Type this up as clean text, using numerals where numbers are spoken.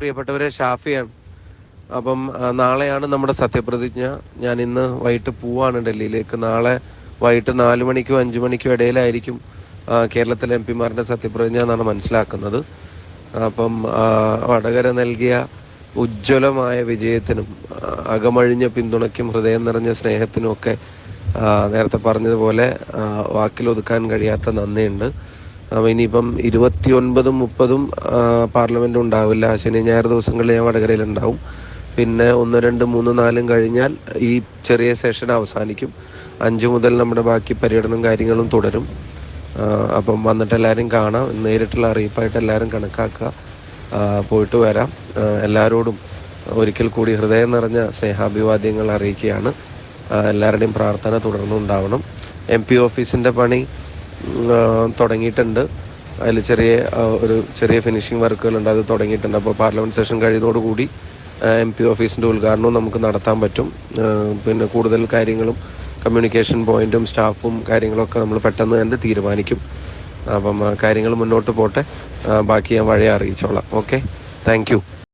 പ്രിയപ്പെട്ടവരെ, ഷാഫിയാണ്. അപ്പം നാളെയാണ് നമ്മുടെ സത്യപ്രതിജ്ഞ. ഞാൻ ഇന്ന് വൈകിട്ട് പോവാണ് ഡൽഹിയിലേക്ക്. നാളെ വൈകിട്ട് 4 മണിക്കും 5 മണിക്കും ഇടയിലായിരിക്കും കേരളത്തിലെ MP-മാരുടെ സത്യപ്രതിജ്ഞ എന്നാണ് മനസ്സിലാക്കുന്നത്. അപ്പം വടകര നൽകിയ ഉജ്ജ്വലമായ വിജയത്തിനും അകമഴിഞ്ഞ പിന്തുണയ്ക്കും ഹൃദയം നിറഞ്ഞ സ്നേഹത്തിനുമൊക്കെ നേരത്തെ പറഞ്ഞതുപോലെ വാക്കിലൊതുക്കാൻ കഴിയാത്ത നന്ദിയുണ്ട്. ഇനിയിപ്പം 29, 30 പാർലമെന്റ് ഉണ്ടാവില്ല. ശനി ഞായർ ദിവസങ്ങളിൽ ഞാൻ വടകരയിലുണ്ടാവും. പിന്നെ 1, 2, 3, 4 കഴിഞ്ഞാൽ ഈ ചെറിയ സെഷൻ അവസാനിക്കും. 5 മുതൽ നമ്മുടെ ബാക്കി പര്യടനം കാര്യങ്ങളും തുടരും. അപ്പം വന്നിട്ട് എല്ലാവരും കാണാം. നേരിട്ടുള്ള അറിയിപ്പായിട്ട് എല്ലാവരും കണക്കാക്കുക. പോയിട്ട് വരാം. എല്ലാവരോടും ഒരിക്കൽ കൂടി ഹൃദയം നിറഞ്ഞ സ്നേഹാഭിവാദ്യങ്ങൾ അറിയിക്കുകയാണ്. എല്ലാവരുടെയും പ്രാർത്ഥന തുടർന്നുണ്ടാവണം. MP ഓഫീസിൻ്റെ പണി തുടങ്ങിയിട്ടുണ്ട്. അതിൽ ചെറിയ ഫിനിഷിംഗ് വർക്കുകളുണ്ട്. അത് തുടങ്ങിയിട്ടുണ്ട്. അപ്പോൾ പാർലമെൻറ്റ് സെഷൻ കഴിയുന്നതോടുകൂടി MP ഓഫീസിൻ്റെ ഉദ്ഘാടനവും നമുക്ക് നടത്താൻ പറ്റും. പിന്നെ കൂടുതൽ കാര്യങ്ങളും കമ്മ്യൂണിക്കേഷൻ പോയിന്റും സ്റ്റാഫും കാര്യങ്ങളൊക്കെ നമ്മൾ പെട്ടെന്ന് തന്നെ തീരുമാനിക്കും. അപ്പം കാര്യങ്ങൾ മുന്നോട്ട് പോട്ടെ. ബാക്കി ഞാൻ വഴിയെ അറിയിച്ചോളാം. Okay, thank you.